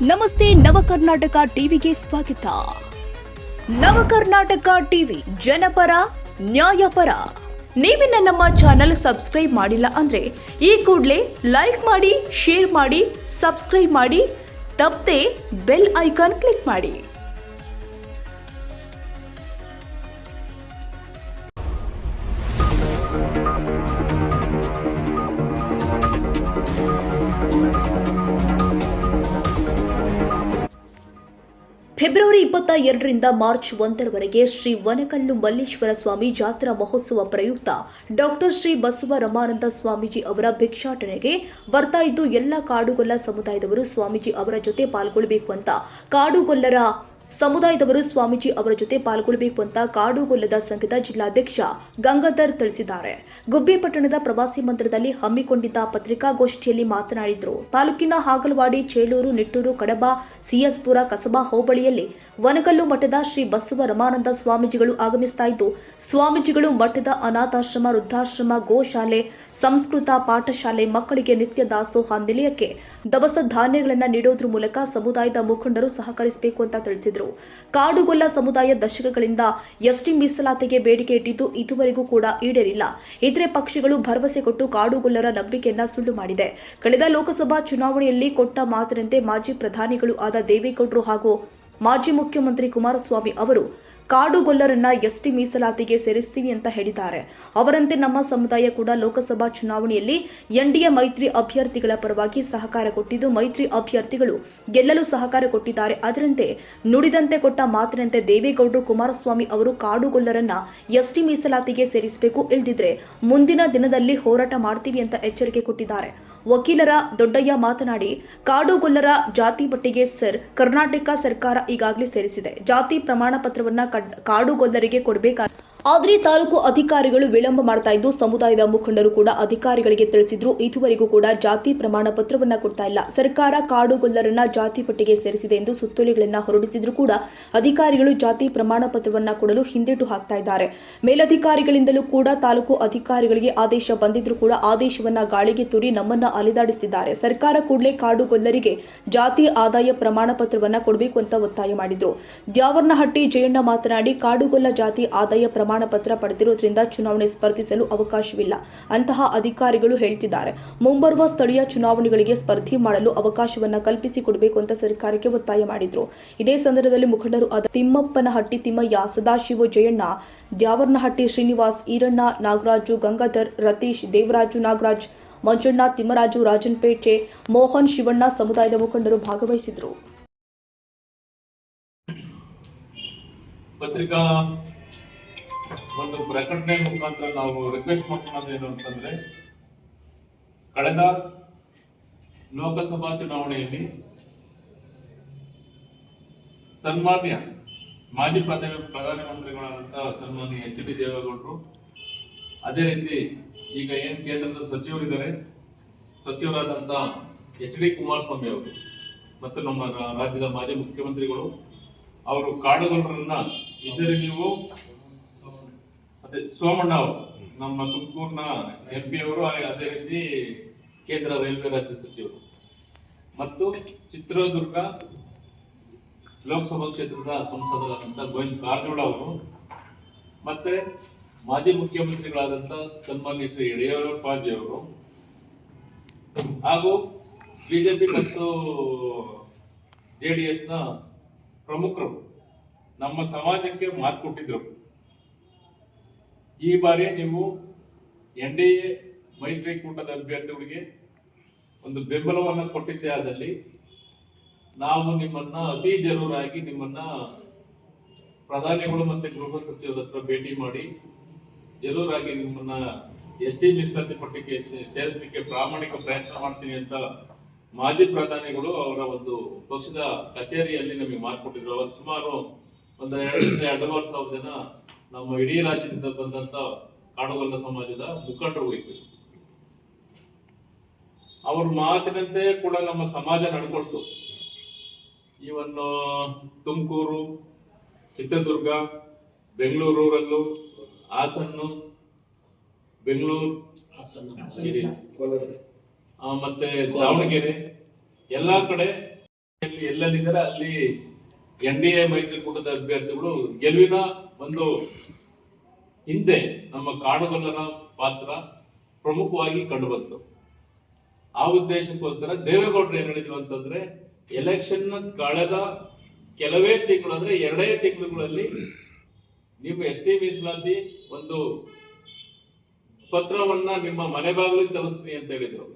ನಮಸ್ತೆ ನವಕರ್ನಾಟಕ ಟಿವಿಗೆ ಸ್ವಾಗತ. ನವಕರ್ನಾಟಕ ಟಿವಿ ಜನಪರ ನ್ಯಾಯಪರ. ನೀವಿನ್ನ ನಮ್ಮ ಚಾನೆಲ್ ಸಬ್ಸ್ಕ್ರೈಬ್ ಮಾಡಿಲ್ಲ ಅಂದ್ರೆ ಈ ಕೂಡಲೇ ಲೈಕ್ ಮಾಡಿ, ಶೇರ್ ಮಾಡಿ, ಸಬ್ಸ್ಕ್ರೈಬ್ ಮಾಡಿ, ತಪ್ಪದೆ ಬೆಲ್ ಐಕಾನ್ ಕ್ಲಿಕ್ ಮಾಡಿ. ಫೆಬ್ರವರಿ 22ರಿಂದ ಮಾರ್ಚ್ 1ರವರೆಗೆ ಶ್ರೀ ವನಕಲ್ಲು ಮಲ್ಲೇಶ್ವರ ಸ್ವಾಮಿ ಜಾತ್ರಾ ಮಹೋತ್ಸವ ಪ್ರಯುಕ್ತ ಡಾಕ್ಟರ್ ಶ್ರೀ ಬಸವ ರಮಾನಂದ ಸ್ವಾಮೀಜಿ ಅವರ ಭಿಕ್ಷಾಟನೆಗೆ ಬರ್ತಾ ಇದ್ದು ಎಲ್ಲ ಕಾಡುಗೊಲ್ಲ ಸಮುದಾಯದವರು ಸ್ವಾಮೀಜಿ ಅವರ ಜೊತೆ ಪಾಲ್ಗೊಳ್ಳಬೇಕು ಅಂತ ಕಾಡುಗೊಲ್ಲರ ಸಮುದಾಯದವರು ಸ್ವಾಮೀಜಿ ಅವರ ಜೊತೆ ಪಾಲ್ಗೊಳ್ಳಬೇಕು ಅಂತ ಕಾಡುಗೊಲ್ಲದ ಸಂಘದ ಜಿಲ್ಲಾಧ್ಯಕ್ಷ ಗಂಗಾಧರ್ ತಿಳಿಸಿದ್ದಾರೆ. ಗುಬ್ಬಿ ಪಟ್ಟಣದ ಪ್ರವಾಸಿ ಮಂದಿರದಲ್ಲಿ ಹಮ್ಮಿಕೊಂಡಿದ್ದ ಪತ್ರಿಕಾಗೋಷ್ಠಿಯಲ್ಲಿ ಮಾತನಾಡಿದರು. ತಾಲೂಕಿನ ಹಾಗಲವಾಡಿ, ಚೇಳೂರು, ನಿಟ್ಟೂರು, ಕಡಬ, ಸಿಎಸ್ಪುರ, ಕಸಬಾ ಹೋಬಳಿಯಲ್ಲಿ ವನಕಲ್ಲು ಮಠದ ಶ್ರೀ ಬಸವ ರಮಾನಂದ ಸ್ವಾಮೀಜಿಗಳು ಆಗಮಿಸ್ತಾ ಇದ್ದು, ಸ್ವಾಮೀಜಿಗಳು ಮಠದ ಅನಾಥಾಶ್ರಮ, ವೃದ್ಧಾಶ್ರಮ, ಗೋಶಾಲೆ, ಸಂಸ್ಕೃತ ಪಾಠಶಾಲೆ, ಮಕ್ಕಳಿಗೆ ನಿತ್ಯ ದಾಸೋಹ ನಿಲಯಕ್ಕೆ ದವಸ ಧಾನ್ಯಗಳನ್ನು ನೀಡೋದ್ರ ಮೂಲಕ ಸಮುದಾಯದ ಮುಖಂಡರು ಸಹಕರಿಸಬೇಕು ಅಂತ ತಿಳಿಸಿದರು. ಕಾಡುಗೊಲ್ಲ ಸಮುದಾಯ ದಶಕಗಳಿಂದ ಎಸ್ಟಿ ಮೀಸಲಾತಿಗೆ ಬೇಡಿಕೆ ಇಟ್ಟಿದ್ದು ಇದುವರೆಗೂ ಕೂಡ ಈಡೇರಿಲ್ಲ. ಇತರೆ ಪಕ್ಷಗಳು ಭರವಸೆ ಕೊಟ್ಟು ಕಾಡುಗೊಲ್ಲರ ನಂಬಿಕೆಯನ್ನ ಸುಳ್ಳು ಮಾಡಿದೆ. ಕಳೆದ ಲೋಕಸಭಾ ಚುನಾವಣೆಯಲ್ಲಿ ಕೊಟ್ಟ ಮಾತಿನಂತೆ ಮಾಜಿ ಪ್ರಧಾನಿಗಳು ಆದ ದೇವೇಗೌಡರು ಹಾಗೂ ಮಾಜಿ ಮುಖ್ಯಮಂತ್ರಿ ಕುಮಾರಸ್ವಾಮಿ ಅವರು ಕಾಡುಗೊಲ್ಲರನ್ನ ಎಸ್ಟಿ ಮೀಸಲಾತಿಗೆ ಸೇರಿಸ್ತೀವಿ ಅಂತ ಹೇಳಿದ್ದಾರೆ. ಅವರಂತೆ ನಮ್ಮ ಸಮುದಾಯ ಕೂಡ ಲೋಕಸಭಾ ಚುನಾವಣೆಯಲ್ಲಿ ಎನ್ಡಿಎ ಮೈತ್ರಿ ಅಭ್ಯರ್ಥಿಗಳ ಪರವಾಗಿ ಸಹಕಾರ ಕೊಟ್ಟಿದ್ದು, ಮೈತ್ರಿ ಅಭ್ಯರ್ಥಿಗಳು ಗೆಲ್ಲಲು ಸಹಕಾರ ಕೊಟ್ಟಿದ್ದಾರೆ. ಅದರಂತೆ ನುಡಿದಂತೆ ಕೊಟ್ಟ ಮಾತಿನಂತೆ ದೇವೇಗೌಡರು, ಕುಮಾರಸ್ವಾಮಿ ಅವರು ಕಾಡುಗೊಲ್ಲರನ್ನ ಎಸ್ಟಿ ಮೀಸಲಾತಿಗೆ ಸೇರಿಸಬೇಕು, ಇಲ್ದಿದ್ರೆ ಮುಂದಿನ ದಿನದಲ್ಲಿ ಹೋರಾಟ ಮಾಡ್ತೀವಿ ಅಂತ ಎಚ್ಚರಿಕೆ ಕೊಟ್ಟಿದ್ದಾರೆ. ವಕೀಲರ ದೊಡ್ಡಯ್ಯ ಮಾತನಾಡಿ, ಕಾಡುಗೊಲ್ಲರ ಜಾತಿ ಪಟ್ಟಿಗೆ ಕರ್ನಾಟಕ ಸರ್ಕಾರ ಈಗಾಗಲೇ ಸೇರಿಸಿದೆ. ಜಾತಿ ಪ್ರಮಾಣ ಪತ್ರವನ್ನ ಕಾಡುಗೊಲ್ಲರಿಗೆ ಕೊಡಬೇಕಾದ ಆದರೆ ತಾಲೂಕು ಅಧಿಕಾರಿಗಳು ವಿಳಂಬ ಮಾಡ್ತಾ ಇದ್ದು, ಸಮುದಾಯದ ಮುಖಂಡರು ಕೂಡ ಅಧಿಕಾರಿಗಳಿಗೆ ತಿಳಿಸಿದ್ರು. ಇದುವರೆಗೂ ಕೂಡ ಜಾತಿ ಪ್ರಮಾಣ ಪತ್ರವನ್ನ ಕೊಡ್ತಾ ಇಲ್ಲ. ಸರ್ಕಾರ ಕಾಡುಗೊಲ್ಲರನ್ನ ಜಾತಿ ಪಟ್ಟಿಗೆ ಸೇರಿಸಿದೆ ಎಂದು ಸುತ್ತೋಲೆಗಳನ್ನ ಹೊರಡಿಸಿದ್ರು ಕೂಡ ಅಧಿಕಾರಿಗಳು ಜಾತಿ ಪ್ರಮಾಣ ಪತ್ರವನ್ನ ಕೊಡಲು ಹಿಂದೇಟು ಹಾಕ್ತಾ ಇದ್ದಾರೆ. ಮೇಲಧಿಕಾರಿಗಳಿಂದಲೂ ಕೂಡ ತಾಲೂಕು ಅಧಿಕಾರಿಗಳಿಗೆ ಆದೇಶ ಬಂದಿದ್ರು ಕೂಡ ಆದೇಶವನ್ನ ಗಾಳಿಗೆ ತೂರಿ ನಮ್ಮನ್ನ ಅಲೆದಾಡಿಸುತ್ತಿದ್ದಾರೆ. ಸರ್ಕಾರ ಕೂಡಲೇ ಕಾಡುಗೊಲ್ಲರಿಗೆ ಜಾತಿ ಆದಾಯ ಪ್ರಮಾಣ ಪತ್ರವನ್ನ ಕೊಡಬೇಕು ಅಂತ ಒತ್ತಾಯ ಮಾಡಿದ್ರು. ದ್ಯಾವರ್ನಹಟ್ಟಿ ಜಯಣ್ಣ ಮಾತನಾಡಿ, ಕಾಡುಗೊಲ್ಲ ಜಾತಿ ಆದಾಯ ಪ್ರಮಾಣ ಪತ್ರ ಪಡೆದಿರುವುದರಿಂದ ಚುನಾವಣೆ ಸ್ಪರ್ಧಿಸಲು ಅವಕಾಶವಿಲ್ಲ ಅಂತಹ ಅಧಿಕಾರಿಗಳು ಹೇಳ್ತಿದ್ದಾರೆ. ಮುಂಬರುವ ಸ್ಥಳೀಯ ಚುನಾವಣೆಗಳಿಗೆ ಸ್ಪರ್ಧೆ ಮಾಡಲು ಅವಕಾಶವನ್ನ ಕಲ್ಪಿಸಿಕೊಡಬೇಕು ಅಂತ ಸರ್ಕಾರಕ್ಕೆ ಒತ್ತಾಯ ಮಾಡಿದ್ರು. ಇದೇ ಸಂದರ್ಭದಲ್ಲಿ ಮುಖಂಡರು ಆದ ತಿಮ್ಮಪ್ಪನಹಟ್ಟಿ ತಿಮ್ಮಯ್ಯ, ಸದಾಶಿವ, ಜಯಣ್ಣ, ದ್ಯಾವರ್ನಹಟ್ಟಿ ಶ್ರೀನಿವಾಸ್, ಈರಣ್ಣ, ನಾಗರಾಜು, ಗಂಗಾಧರ್, ರತೀಶ್, ದೇವರಾಜು, ನಾಗರಾಜ್, ಮಂಜಣ್ಣ, ತಿಮ್ಮರಾಜು, ರಾಜನ್ಪೇಟೆ, ಮೋಹನ್, ಶಿವಣ್ಣ ಸಮುದಾಯದ ಮುಖಂಡರು ಭಾಗವಹಿಸಿದ್ರು. ಪತ್ರಿಕಾ ಒಂದು ಪ್ರಕಟಣೆ ಮುಖಾಂತರ ನಾವು ರಿಕ್ವೆಸ್ಟ್ ಮಾಡ್ಕೊಳ್ಳೋದೇನು ಅಂತಂದ್ರೆ, ಕಳೆದ ಲೋಕಸಭಾ ಚುನಾವಣೆಯಲ್ಲಿ ಸನ್ಮಾನ್ಯ ಮಾಜಿ ಪ್ರಧಾನಮಂತ್ರಿಗಳಾದಂತಹ ಸನ್ಮಾನ್ಯ ಎಚ್.ಡಿ. ದೇವೇಗೌಡರು, ಅದೇ ರೀತಿ ಈಗ ಏನ್ ಕೇಂದ್ರದ ಸಚಿವರಿದ್ದಾರೆ, ಸಚಿವರಾದಂತಹ ಎಚ್.ಡಿ. ಕುಮಾರಸ್ವಾಮಿ ಅವರು ಮತ್ತು ನಮ್ಮ ರಾಜ್ಯದ ಮಾಜಿ ಮುಖ್ಯಮಂತ್ರಿಗಳು ಅವರು ಕಾಡುಗೊಲ್ಲರನ್ನ ಇದರಲ್ಲಿ ನೀವು ಸೋಮಣ್ಣ ಅವರು ನಮ್ಮ ತುಮಕೂರಿನ MP ಅವರು, ಅದೇ ರೀತಿ ಕೇಂದ್ರ ರೈಲ್ವೆ ರಾಜ್ಯ ಸಚಿವರು ಮತ್ತು ಚಿತ್ರದುರ್ಗ ಲೋಕಸಭಾ ಕ್ಷೇತ್ರದ ಸಂಸದರಾದಂತಹ ಗೋವಿಂದ ಕಾರಜೋಳ ಅವರು ಮತ್ತೆ ಮಾಜಿ ಮುಖ್ಯಮಂತ್ರಿಗಳಾದಂಥ ಸನ್ಮಾನ್ಯ ಶ್ರೀ ಯಡಿಯೂರಪ್ಪಾಜಿ ಅವರು ಹಾಗೂ ಬಿಜೆಪಿ ಮತ್ತು JDS ನ ಪ್ರಮುಖರು ನಮ್ಮ ಸಮಾಜಕ್ಕೆ ಮಾತು ಕೊಟ್ಟಿದ್ರು. ಈ ಬಾರಿ ನೀವು NDA ಮೈತ್ರಿಕೂಟದ ಅಭ್ಯರ್ಥಿಗಳಿಗೆ ಒಂದು ಬೆಂಬಲವನ್ನು ಕೊಟ್ಟಿದ್ದೇ ಆದಲ್ಲಿ ನಾವು ನಿಮ್ಮನ್ನ ಅತಿ ಜರೂರಾಗಿ ನಿಮ್ಮನ್ನ ಪ್ರಧಾನಿಗಳು ಮತ್ತೆ ಗೃಹ ಸಚಿವರ ಹತ್ರ ಭೇಟಿ ಮಾಡಿ ಜರೂರಾಗಿ ನಿಮ್ಮನ್ನ ST ಮೀಸಲಾತಿ ಪಟ್ಟಿಗೆ ಸೇರಿಸಲಿಕ್ಕೆ ಪ್ರಾಮಾಣಿಕ ಪ್ರಯತ್ನ ಮಾಡ್ತೀನಿ ಅಂತ ಮಾಜಿ ಪ್ರಧಾನಿಗಳು ಅವರ ಒಂದು ಪಕ್ಷದ ಕಚೇರಿಯಲ್ಲಿ ನಮಗೆ ಮಾತು ಕೊಟ್ಟಿದ್ರು. ಅವತ್ತು ಸುಮಾರು ಒಂದು 2,500 ಜನ ನಮ್ಮ ಇಡೀ ರಾಜ್ಯದಿಂದ ಬಂದಂತ ಕಾಡುಗೊಲ್ಲ ಸಮಾಜದ ಮುಖಂಡರು ಹೋಯ್ತು. ಅವ್ರ ಮಾತಿನಂತೆ ಕೂಡ ನಮ್ಮ ಸಮಾಜ ನಡ್ಕೊಳ್ತು. ಇವನ್ ತುಮಕೂರು, ಚಿತ್ರದುರ್ಗ, ಬೆಂಗಳೂರಲ್ಲೂ, ಹಾಸನ್ನು, ಬೆಂಗಳೂರು, ಮತ್ತೆ ದಾವಣಗೆರೆ ಎಲ್ಲಾ ಕಡೆ ಎಲ್ಲೆಲ್ಲಿದ್ದಾರೆ ಅಲ್ಲಿ NDA ಮೈತ್ರಿಕೂಟದ ಅಭ್ಯರ್ಥಿಗಳು ಗೆಲುವಿನ ಒಂದು ಹಿಂದೆ ನಮ್ಮ ಕಾಡುಗೊಲ್ಲರ ಪಾತ್ರ ಪ್ರಮುಖವಾಗಿ ಕಂಡುಬಂತು. ಆ ಉದ್ದೇಶಕ್ಕೋಸ್ಕರ ದೇವೇಗೌಡರು ಏನ್ ಹೇಳಿದ್ರು ಅಂತಂದ್ರೆ, ಎಲೆಕ್ಷನ್ ಕಳೆದ ಕೆಲವೇ ತಿಂಗಳು ಅಂದ್ರೆ 2 ತಿಂಗಳುಗಳಲ್ಲಿ ನೀವು ST ಮೀಸಲಾತಿ ಒಂದು ಪತ್ರವನ್ನ ನಿಮ್ಮ ಮನೆ ಬಾಗಿಲಿಗೆ ತಲುಪಿಸಿ ಅಂತ ಹೇಳಿದ್ರು.